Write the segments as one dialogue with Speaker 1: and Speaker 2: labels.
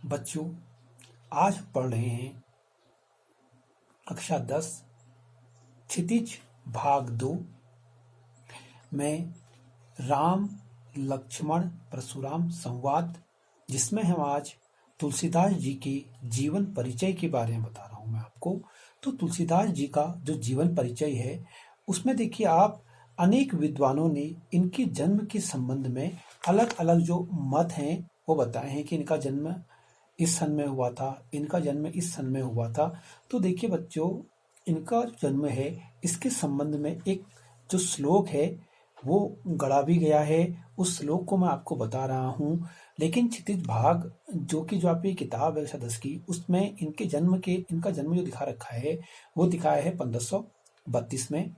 Speaker 1: बच्चों, आज हम पढ़ रहे हैं कक्षा 10 क्षितिज भाग 2 में राम लक्ष्मण परशुराम संवाद, जिसमें हम आज तुलसीदास जी के जीवन परिचय के बारे में बता रहा हूं मैं आपको। तो तुलसीदास जी का जो जीवन परिचय है उसमें देखिए आप, अनेक विद्वानों ने इनके जन्म के संबंध में अलग अलग जो मत हैं वो बताए हैं कि इनका जन्म इस सन में हुआ था, इनका जन्म इस सन में हुआ था। तो देखिए बच्चों, इनका जन्म है इसके संबंध में एक जो श्लोक है वो गढ़ा भी गया है। उस श्लोक को मैं आपको बता रहा हूँ। लेकिन क्षितिज भाग जो आपकी किताब है सदस्य की, उसमें इनका जन्म जो दिखा रखा है वो दिखाया है 1532 में।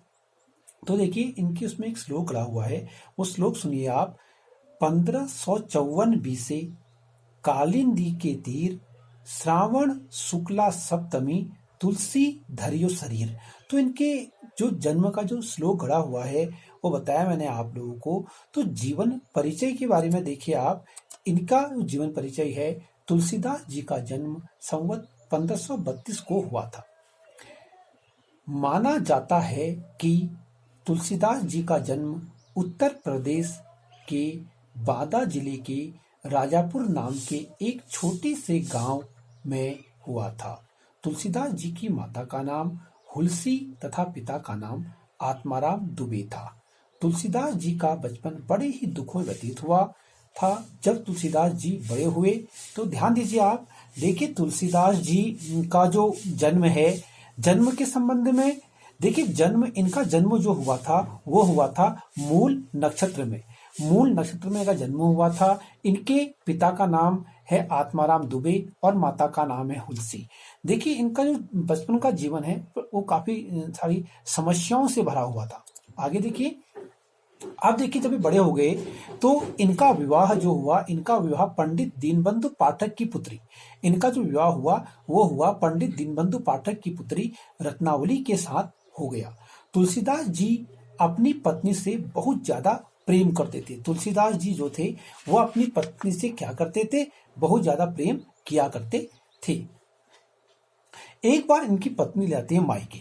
Speaker 1: तो देखिए इनकी उसमें एक श्लोक गढ़ा हुआ है, वो श्लोक सुनिए आप। 1554 बीसे कालिंदी के तीर, श्रावण शुक्ला सप्तमी, तुलसी धरियो शरीर। तो इनके जो जन्म का जो श्लोक गढ़ा हुआ है वो बताया मैंने आप लोगों को। तो जीवन परिचय के बारे में देखिए आप, इनका जीवन परिचय है, तुलसीदास जी का जन्म संवत 1532 को हुआ था। माना जाता है कि तुलसीदास जी का जन्म उत्तर प्रदेश के बांदा जिले के राजापुर नाम के एक छोटे से गांव में हुआ था। तुलसीदास जी की माता का नाम हुलसी तथा पिता का नाम आत्माराम दुबे था। तुलसीदास जी का बचपन बड़े ही दुखों में व्यतीत हुआ था। जब तुलसीदास जी बड़े हुए तो ध्यान दीजिए आप, देखिए तुलसीदास जी का जो जन्म है, जन्म के संबंध में देखिए, इनका जन्म जो हुआ था वो हुआ था मूल नक्षत्र में। मूल नक्षत्र में इनका जन्म हुआ था। इनके पिता का नाम है आत्माराम दुबे और माता का नाम है हुलसी। देखिए इनका जो बचपन का जीवन है वो काफी सारी समस्याओं से भरा हुआ था। आगे देखिए, आप देखिए जब ये बड़े हो गए तो इनका विवाह जो हुआ, इनका विवाह पंडित दीनबंधु पाठक की पुत्री, इनका जो विवाह हुआ वो हुआ पंडित दीनबंधु पाठक की पुत्री रत्नावली के साथ हो गया। तुलसीदास जी अपनी पत्नी से बहुत ज्यादा प्रेम करते थे। तुलसीदास जी जो थे वो अपनी पत्नी से क्या करते थे, बहुत ज्यादा प्रेम किया करते थे। एक बार इनकी पत्नी ले आती है मायके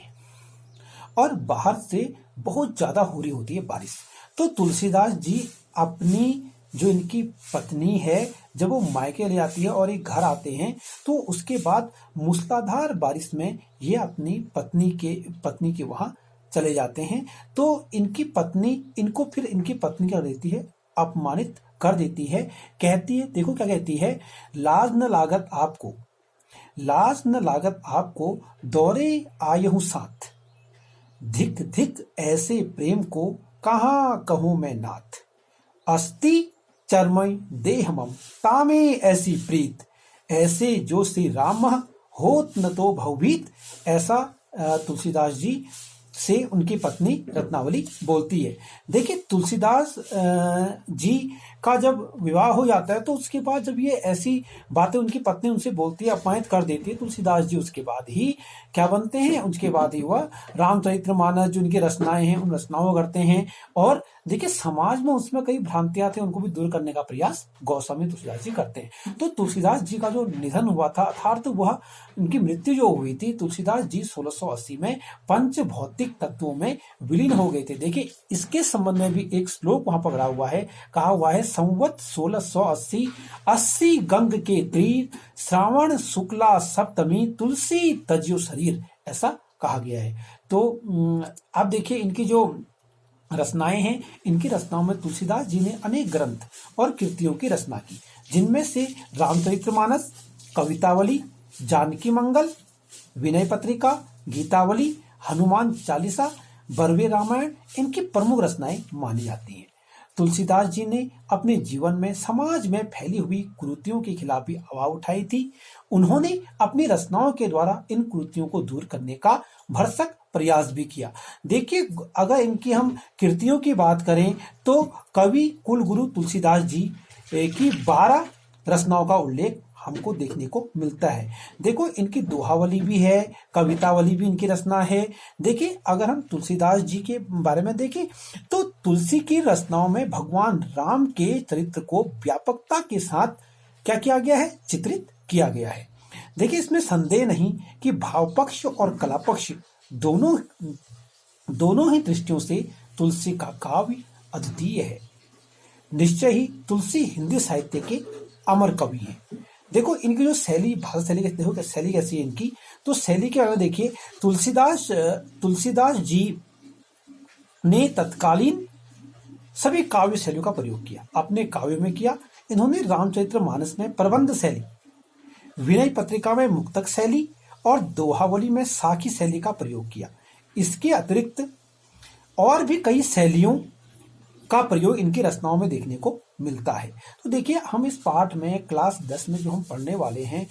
Speaker 1: और बाहर से बहुत ज्यादा हो रही होती है बारिश। तो तुलसीदास जी अपनी जो इनकी पत्नी है, जब वो मायके ले आती है और एक घर आते हैं तो उसके बाद मूसलाधार बारिश में ये अपनी पत्नी के वहां चले जाते हैं। तो इनकी पत्नी क्या देती है, अपमानित कर देती है। कहती है, देखो क्या कहती है, लाज न लागत आपको दौरे आयहु साथ, धिक धिक ऐसे प्रेम को कहाँ कहूं मैं नाथ, अस्ति चरमय देहमम तामे ऐसी प्रीत, ऐसे जो श्री राम होत न तो भवभीत। ऐसा तुलसीदास जी से उनकी पत्नी रत्नावली बोलती है। देखिए तुलसीदास जी का जब विवाह हो जाता है तो उसके बाद जब ये ऐसी बातें उनकी पत्नी उनसे बोलती है, अपमानित कर देती है, तुलसीदास जी उसके बाद ही क्या बनते हैं, उसके बाद ही वह रामचरितमानस जो उनकी रचनाएं हैं उन रचनाओं को करते हैं। और देखिए समाज में उसमें कई भ्रांतियां थी, उनको भी दूर करने का प्रयास गोस्वामी तुलसीदास जी करते हैं। तो तुलसीदास जी का जो निधन हुआ था, अर्थात वह उनकी मृत्यु जो हुई थी, तुलसीदास जी 1680 में पंच भौतिक तत्वों में विलीन हो गए थे। देखिए इसके संबंध में भी एक श्लोक वहां पकड़ा हुआ है, कहा हुआ है, संवत 1680 80 गंग के तीर, श्रावण शुक्ला सप्तमी, तुलसी तजियो शरीर, ऐसा कहा गया है। तो आप देखिए इनकी जो रचनाएं हैं, इनकी रचनाओं में तुलसीदास जी ने अनेक ग्रंथ और कृतियों की रचना की, जिनमें से रामचरितमानस, कवितावली, जानकी मंगल, विनय पत्रिका, गीतावली, हनुमान चालीसा, बरवे रामायण इनकी प्रमुख रचनाएं मानी जाती हैं। तुलसीदास जी ने अपने जीवन में समाज में फैली हुई कुरीतियों के खिलाफ भी आवाज उठाई थी। उन्होंने अपनी रचनाओं के द्वारा इन कुरीतियों को दूर करने का भरसक प्रयास भी किया। देखिए अगर इनकी हम कृतियों की बात करें तो कवि कुलगुरु तुलसीदास जी की 12 रचनाओं का उल्लेख हमको देखने को मिलता है। देखो इनकी दोहावली भी है, कवितावली भी इनकी रचना है। देखिए अगर हम तुलसीदास जी के बारे में देखें तो तुलसी की रचनाओं में भगवान राम के चरित्र को व्यापकता के साथ क्या किया गया है, चित्रित किया गया है। देखिए, इसमें संदेह नहीं कि भाव पक्ष और कला पक्ष दोनों दोनों ही दृष्टियों से तुलसी का काव्य अद्वितीय है। निश्चय ही तुलसी हिंदी साहित्य के अमर कवि हैं। देखो, इनकी जो शैली, भाषा शैली, देखो शैली कैसी है इनकी। तो शैली के बारे में देखिए, तुलसीदास जी ने तत्कालीन सभी काव्य शैलियों का प्रयोग किया, अपने काव्य में किया। इन्होंने रामचरितमानस में प्रबंध शैली, विनय पत्रिका में मुक्तक शैली और दोहावली में साखी शैली का प्रयोग किया। इसके अतिरिक्त और भी कई शैलियों का प्रयोग इनकी रचनाओं में देखने को मिलता है। तो देखिए, हम इस पाठ में क्लास 10 में जो हम पढ़ने वाले हैं,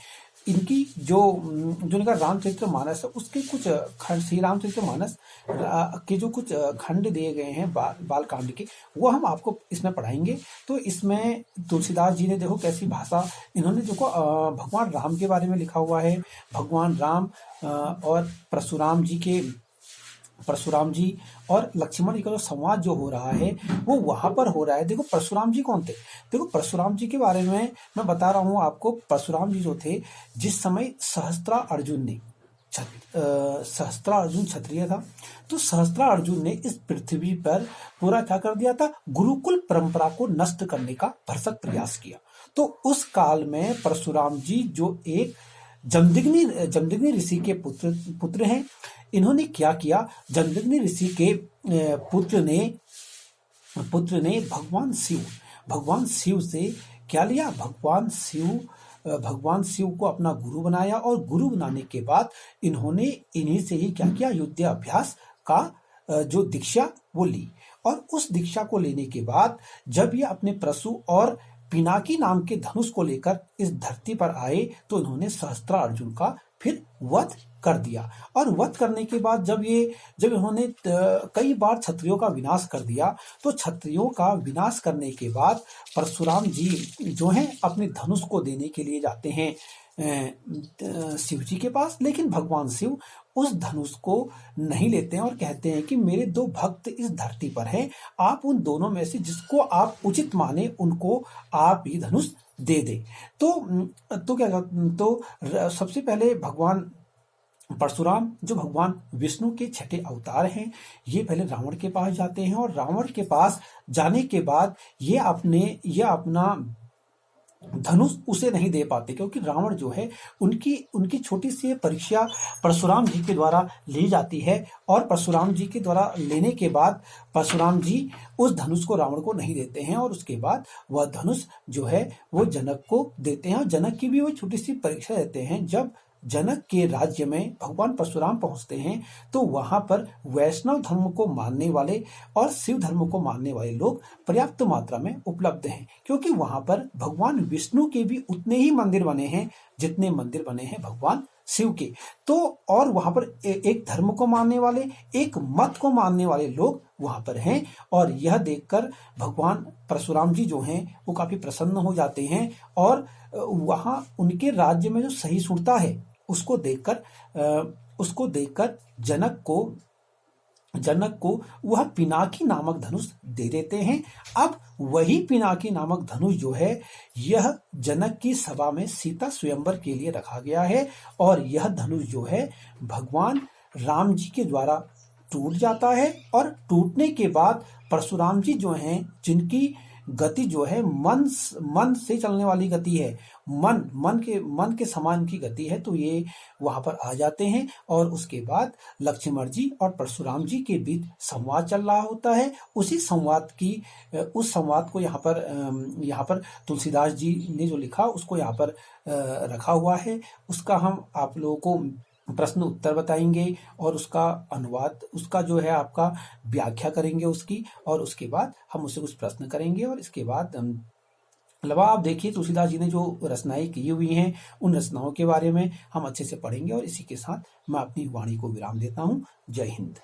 Speaker 1: इनकी जो इनका रामचरितमानस है, उसके कुछ खंड, श्री रामचरितमानस के जो कुछ खंड दिए गए हैं बालकांड के, वो हम आपको इसमें पढ़ाएंगे। तो इसमें तुलसीदास जी ने देखो कैसी भाषा इन्होंने, देखो भगवान राम के बारे में लिखा हुआ है। भगवान राम और परशुराम जी और लक्ष्मण जी का जो संवाद जो हो रहा है वो वहां पर हो रहा है। देखो, परशुराम जी कौन थे? देखो, परशुराम जी के बारे में मैं बता रहा हूं आपको। परशुराम जी जो थे, जिस समय सहस्त्रार्जुन क्षत्रिय था, तो सहस्त्रार्जुन ने इस पृथ्वी पर पूरा क्या कर दिया था? गुरुकुल परंपरा को नष्ट करने का भरसक प्रयास किया। तो उस काल में परशुराम जी जो एक जमदग्नि ऋषि के पुत्र हैं, इन्होंने क्या किया? जमदग्नि ऋषि के पुत्र ने भगवान शिव से क्या लिया? भगवान शिव को अपना गुरु बनाया, और गुरु बनाने के बाद इन्होंने इन्हीं से ही क्या किया? युद्धाभ्यास का जो दीक्षा वो ली। और उस दीक्षा को लेने के बाद जब ये अपने परशु और पिनाकी नाम के धनुष को लेकर इस धरती पर आए, तो इन्होंने सहस्त्रार्जुन का फिर वध कर दिया। और वध करने के बाद जब इन्होंने कई बार क्षत्रियों का विनाश कर दिया, तो क्षत्रियों का विनाश करने के बाद परशुराम जी जो हैं अपने धनुष को देने के लिए जाते हैं शिव जी के पास। लेकिन भगवान शिव उस धनुष को नहीं लेते हैं और कहते हैं कि मेरे दो भक्त इस धरती पर हैं, आप उन दोनों में से जिसको आप उचित माने उनको आप ही धनुष दे दे। तो सबसे पहले भगवान परशुराम जो भगवान विष्णु के छठे अवतार हैं, ये पहले रावण के पास जाते हैं, और रावण के पास जाने के बाद ये अपना धनुष उसे नहीं दे पाते, क्योंकि रावण जो है उनकी छोटी सी परीक्षा परशुराम जी के द्वारा ली जाती है, और परशुराम जी के द्वारा लेने के बाद परशुराम जी उस धनुष को रावण को नहीं देते हैं, और उसके बाद वह धनुष जो है वो जनक को देते हैं। और जनक की भी वो छोटी सी परीक्षा देते हैं। जब जनक के राज्य में भगवान परशुराम पहुंचते हैं, तो वहां पर वैष्णव धर्म को मानने वाले और शिव धर्म को मानने वाले लोग पर्याप्त मात्रा में उपलब्ध हैं, क्योंकि वहां पर भगवान विष्णु के भी उतने ही मंदिर बने हैं जितने मंदिर बने हैं भगवान शिव के। तो और वहां पर एक धर्म को मानने वाले, एक मत को मानने वाले लोग वहां पर हैं, और यह देखकर भगवान परशुराम जी जो हैं वो काफी प्रसन्न हो जाते हैं, और वहां उनके राज्य में जो सहिष्णुता है उसको देखकर जनक को वह पिनाकी नामक धनुष दे देते हैं। अब वही पिनाकी नामक धनुष जो है, यह जनक की सभा में सीता स्वयंवर के लिए रखा गया है, और यह धनुष जो है भगवान राम जी के द्वारा टूट जाता है। और टूटने के बाद परशुराम जी जो हैं, जिनकी गति जो है मन से चलने वाली गति है, मन के समान की गति है, तो ये वहां पर आ जाते हैं। और उसके बाद लक्ष्मण जी और परशुराम जी के बीच संवाद चल रहा होता है। उस संवाद को यहाँ पर तुलसीदास जी ने जो लिखा उसको यहाँ पर रखा हुआ है। उसका हम आप लोगों को प्रश्न उत्तर बताएंगे, और उसका अनुवाद, उसका जो है आपका व्याख्या करेंगे उसकी, और उसके बाद हम उससे कुछ प्रश्न करेंगे। और इसके बाद आप देखिए तुलसीदास जी ने जो रचनाएं की हुई हैं, उन रचनाओं के बारे में हम अच्छे से पढ़ेंगे। और इसी के साथ मैं अपनी वाणी को विराम देता हूँ। जय हिंद।